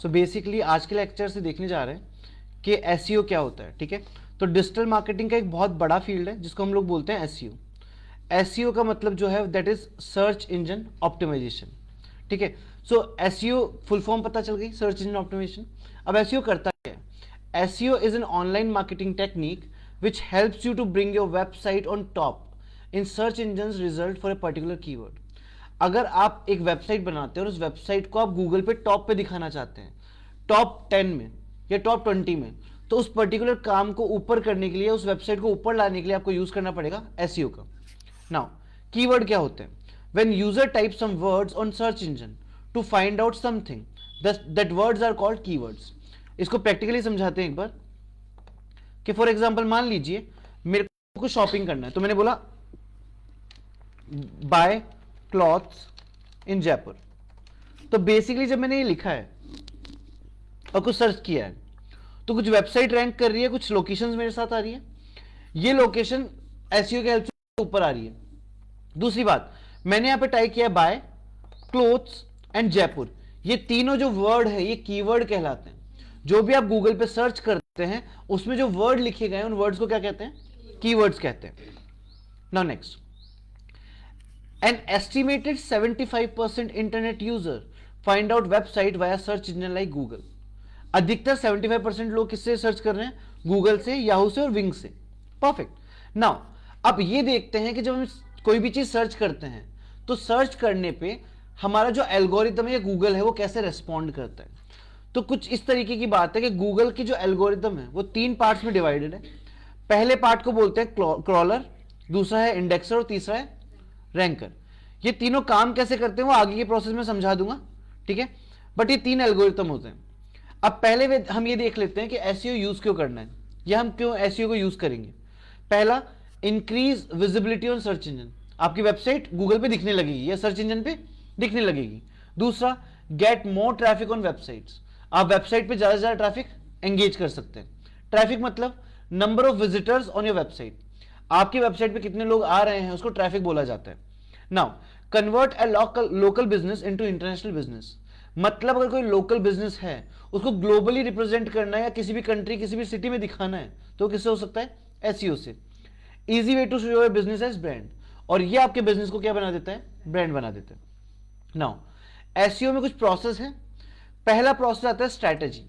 So basically आज के lecture से देखने जा रहे हैं कि एसईओ क्या होता है। ठीक है, तो डिजिटल मार्केटिंग का एक बहुत बड़ा फील्ड है जिसको हम लोग बोलते हैं एसईओ। एसईओ का मतलब जो है that is search engine optimisation. ठीक है, सो एसईओ फुल फॉर्म पता चल गई, सर्च इंजन ऑप्टिमाइजेशन। अब एसईओ करता क्या है? SEO is an online marketing technique which helps you to bring your website on top in search engine result for a particular keyword. अगर आप एक वेबसाइट बनाते हैं और उस वेबसाइट को आप गूगल पे टॉप पे दिखाना चाहते हैं, टॉप 10 में या टॉप 20 में, तो उस पर्टिकुलर काम को ऊपर करने के लिए, उस वेबसाइट को ऊपर लाने के लिए आपको यूज करना पड़ेगा एसईओ का। नाउ कीवर्ड क्या होते हैं? When user type some words on search engine to find out something, that words are called keywords. इसको प्रैक्टिकली समझाते हैं एक बार कि फॉर एग्जांपल मान लीजिए मेरे को शॉपिंग करना है, तो मैंने बोला बाय क्लॉथ्स इन जयपुर। तो बेसिकली जब मैंने ये लिखा है और कुछ सर्च किया है तो कुछ वेबसाइट रैंक कर रही है, कुछ लोकेशंस मेरे साथ आ रही है, ये लोकेशन एसईओ के हेल्प से ऊपर आ रही है। दूसरी बात, मैंने यहां पे टाइप किया है बाय क्लोथ्स एंड जयपुर। ये तीनों जो वर्ड है ये कीवर्ड कहलाते हैं। जो भी आप गूगल पे सर्च करते हैं उसमें जो वर्ड लिखे गए उन वर्ड्स को क्या कहते हैं? कीवर्ड्स कहते हैं। Now next, an estimated 75% internet user find out website via search engine like Google। अधिकतर 75% लोग किससे सर्च कर रहे हैं? गूगल से, याहू से और विंग से। परफेक्ट। नाउ अब ये देखते हैं कि जब हम कोई भी चीज सर्च करते हैं तो सर्च करने पे हमारा जो एल्गोरिथम है या गूगल है वो कैसे रेस्पॉन्ड करता है। तो कुछ इस तरीके की बात है कि गूगल की जो एल्गोरिथम है वो 3 पार्ट्स में डिवाइडेड है। पहले पार्ट को बोलते हैं क्रॉलर, दूसरा है इंडेक्सर और तीसरा है रैंकर। ये तीनों काम कैसे करते हैं वो आगे के प्रोसेस में समझा दूंगा। ठीक है, बट ये 3 एल्गोरिथम होते हैं। अब पहले हम ये देख लेते हैं कि एसईओ यूज क्यों करना है या हम क्यों एसईओ को यूज करेंगे। पहला, increase visibility on search engine. आपकी वेबसाइट गूगल पे दिखने लगेगी या सर्च इंजन पे दिखने लगेगी। दूसरा, get more traffic on websites. आप वेबसाइट पे ज्यादा से ज्यादा ट्रैफिक एंगेज कर सकते हैं। ट्रैफिक मतलब number of visitors on your website. आपकी वेबसाइट पे कितने लोग आ रहे हैं उसको ट्रैफिक बोला जाता है। नाउ कन्वर्ट ए local business into international business. मतलब अगर कोई लोकल बिजनेस है उसको ग्लोबली रिप्रेजेंट करना है या किसी भी कंट्री, किसी भी सिटी में दिखाना है तो किससे हो सकता है? एसईओ से। Easy way to show your business as brand. और ये आपके बिजनेस को क्या बना देता है? ब्रांड बना देता है। नाउ एसईओ में कुछ प्रोसेस है। पहला प्रोसेस आता है स्ट्रैटेजी,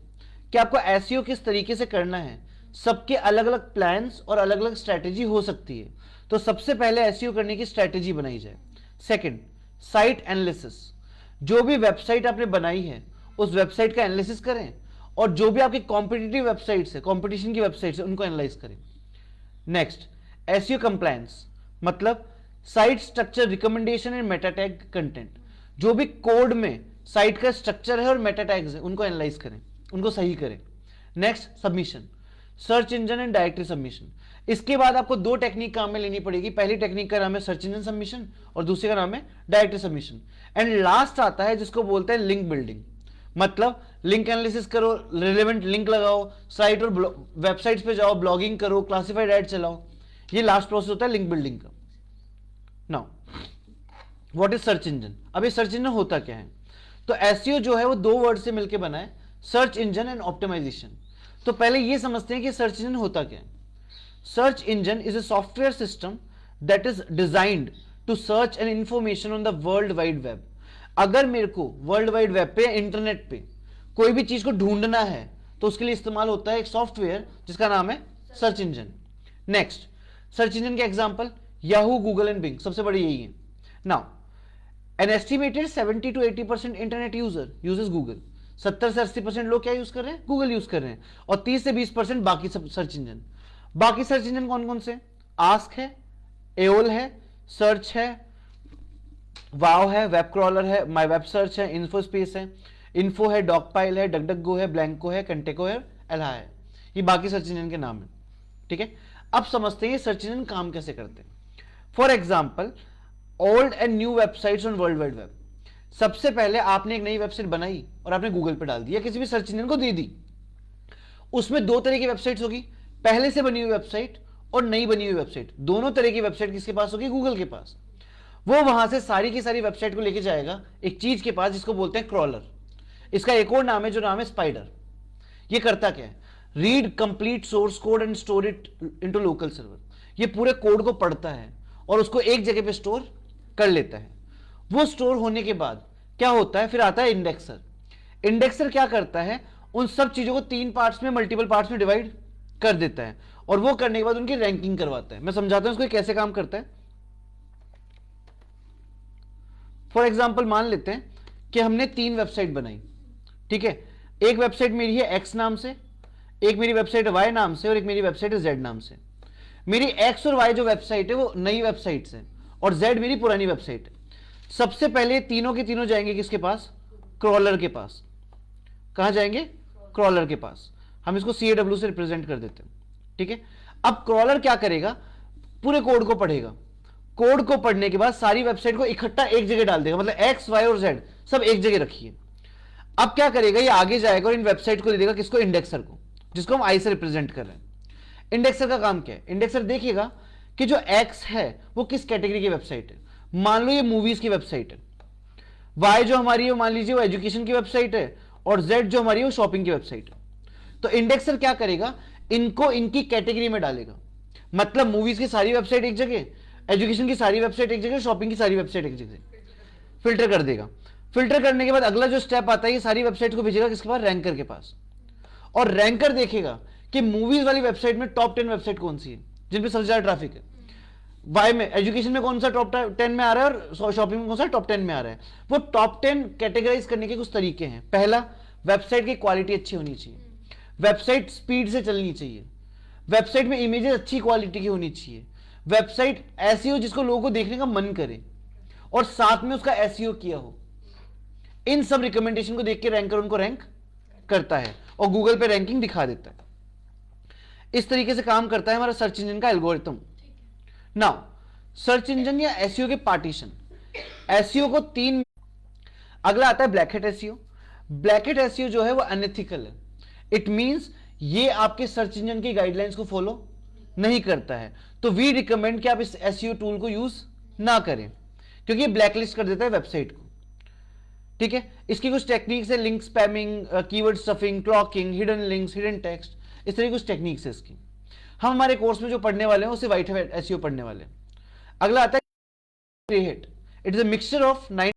कि आपको एसईओ किस तरीके से करना है। सबके अलग अलग प्लान्स और अलग अलग स्ट्रैटेजी हो सकती है, तो सबसे पहले एसईओ करने की स्ट्रैटेजी बनाई जाए। Second, site analysis. जो भी वेबसाइट आपने बनाई है उस वेबसाइट का एनालिसिस करें और जो भी आपकी कॉम्पिटिटिव वेबसाइट्स है, कॉम्पिटिशन की वेबसाइट्स है, उनको एनालाइज करें। नेक्स्ट, एसईओ कंप्लायंस, मतलब site structure, recommendation and Meta tag content. जो भी कोड में साइट का स्ट्रक्चर है और मेटा टैग्स है उनको एनालाइज करें, उनको सही करें। Next, submission, search engine and directory submission. इसके बाद आपको 2 टेक्निक काम में लेनी पड़ेगी। पहली टेक्निक का नाम है सर्च इंजन सबमिशन और दूसरे का नाम है डायरेक्टरी सबमिशन। एंड लास्ट आता है जिसको बोलते हैं लिंक बिल्डिंग, मतलब लिंक एनालिसिस करो, रिलेवेंट लिंक लगाओ, साइट और वेबसाइट्स पे जाओ, ब्लॉगिंग करो, क्लासिफाइड एड चलाओ। ये लास्ट प्रोसेस होता है लिंक बिल्डिंग का। Now what is search engine? अब ये सर्च इंजन होता क्या है? तो एसईओ जो है वो 2 वर्ड से मिलकर बना है, सर्च इंजन एंड ऑप्टिमाइजेशन। तो पहले ये समझते हैं कि सर्च इंजन होता क्या है। Search engine is a software system that is designed to search an information on the world wide web. अगर मेरे को वर्ल्ड वाइड वेब पे, इंटरनेट पे कोई भी चीज को ढूंढना है तो उसके लिए इस्तेमाल होता है एक सॉफ्टवेयर जिसका नाम है search engine. Next, search engine के example Yahoo, Google and Bing, सबसे बड़े यही है। Now an estimated 70 to 80% internet user uses Google. 70 से 80% लोग क्या यूज कर रहे हैं? गूगल यूज कर रहे हैं। और 30 से 20% बाकी सब सर्च इंजन। बाकी सर्च इंजन कौन कौन से? आस्क है, एओल है, सर्च है, वाव है, वेब क्रॉलर है, माई वेब सर्च है, इन्फो स्पेस है, इन्फो है, डॉगपाइल है, डकडकगो है, ब्लैंको है, कंटेको है, एल्हा है। ये बाकी सर्च इंजन के नाम है। ठीक है, अब समझते हैं सर्च इंजन काम कैसे करते हैं। For example, old and new websites on world wide web. सबसे पहले आपने एक नई वेबसाइट बनाई और आपने गूगल पे डाल दी या किसी भी सर्च इंजन को दे दी। उसमें 2 तरह की वेबसाइट्स होगी, पहले से बनी हुई वेबसाइट और नई बनी हुई वेबसाइट। दोनों तरह की वेबसाइट किसके पास होगी? गूगल के पास। वो वहां से सारी की सारी वेबसाइट को लेके जाएगा एक चीज के पास जिसको बोलते हैं क्रॉलर। इसका एक और नाम है जो नाम है स्पाइडर। ये करता क्या है, read complete source code and store it into local server. ये पूरे कोड को पढ़ता है और उसको एक जगह पे स्टोर कर लेता है। वो स्टोर होने के बाद क्या होता है, फिर आता है इंडेक्सर। इंडेक्सर क्या करता है, उन सब चीजों को 3 पार्ट्स में, मल्टीपल पार्ट्स में डिवाइड कर देता है और वो करने के बाद उनकी रैंकिंग करवाता है। मैं समझाता हूं इसको कैसे काम करता है। फॉर एग्जाम्पल मान लेते हैं कि हमने 3 वेबसाइट बनाई, ठीक है। एक वेबसाइट मेरी है एक्स नाम से, एक मेरी वेबसाइट है वाई नाम से और एक मेरी वेबसाइट है जेड नाम से। मेरी एक्स और वाई जो वेबसाइट है वो नई वेबसाइट्स है और जेड मेरी पुरानी वेबसाइट है। सबसे पहले तीनों के तीनों जाएंगे किसके पास, क्रॉलर के पास। कहां जाएंगे, क्रॉलर के पास। हम इसको CAW से रिप्रेजेंट कर देते हैं, ठीक है। अब क्रॉलर क्या करेगा, पूरे कोड को पढ़ेगा। कोड को पढ़ने के बाद सारी वेबसाइट को इकट्ठा एक जगह डाल देगा, मतलब एक्स वाई और जेड सब एक जगह रखिए। अब क्या करेगा, ये आगे जाएगा और इन वेबसाइट को दे देगा किसको, इंडेक्सर को, जिसको हम आई से रिप्रेजेंट कर रहे हैं। इंडेक्सर का काम क्या है, इंडेक्सर देखिएगा कि जो एक्स है वो किस कैटेगरी की वेबसाइट है। मान लो ये मूवीज की वेबसाइट है, वाई जो हमारी है मान लीजिए वो एजुकेशन की वेबसाइट है और जेड जो हमारी है वो शॉपिंग की वेबसाइट है। तो इंडेक्सर क्या करेगा, इनको इनकी कैटेगरी में डालेगा। मतलब मूवीज की सारी वेबसाइट एक जगह, एजुकेशन की सारी वेबसाइट एक जगह, शॉपिंग की सारी वेबसाइट एक जगह, फिल्टर कर देगा। फिल्टर करने के बाद अगला जो स्टेप आता है, ये सारी वेबसाइट को भेजेगा किसके पास, रैंकर के पास। और रैंकर देखेगा कि मूवीज वाली वेबसाइट में टॉप 10 वेबसाइट कौन सी है जिन पे सबसे ज्यादा ट्रैफिक है। वाई में, एजुकेशन में कौन सा टॉप 10 में आ रहा है और शॉपिंग में कौन सा टॉप 10 में आ रहा है। वो टॉप 10 कैटेगराइज करने के कुछ तरीके हैं। पहला, वेबसाइट की क्वालिटी अच्छी होनी चाहिए, वेबसाइट स्पीड से चलनी चाहिए, वेबसाइट में इमेजेस अच्छी क्वालिटी की होनी चाहिए, वेबसाइट ऐसी हो जिसको लोगों को देखने का मन करे और साथ में उसका एसईओ किया हो। इन सब रिकमेंडेशन को देख के रैंकर उनको रैंक करता है और गूगल पे रैंकिंग दिखा देता है। इस तरीके से काम करता है हमारा सर्च इंजन का एल्गोरिथम। नाउ सर्च इंजन या एसईओ के पार्टीशन, एसईओ को 3, अगला आता है black hat SEO. Black hat SEO जो है वो अनएथिकल है। इट मींस ये आपके सर्च इंजन की गाइडलाइंस को फॉलो नहीं करता है। तो वी रिकमेंड कि आप इस एसईओ टूल को यूज ना करें क्योंकि ये ब्लैकलिस्ट कर देता है वेबसाइट को, ठीक है। इसकी कुछ टेक्निक्स है, link spamming, keyword stuffing, clocking, hidden links, hidden text, इस तरह की कुछ टेक्निक्स है इसकी। हम हमारे कोर्स में जो पढ़ने वाले हैं उसे व्हाइट हैट एसईओ पढ़ने वाले हैं। अगला आता है grey hat. It is a mixture of 9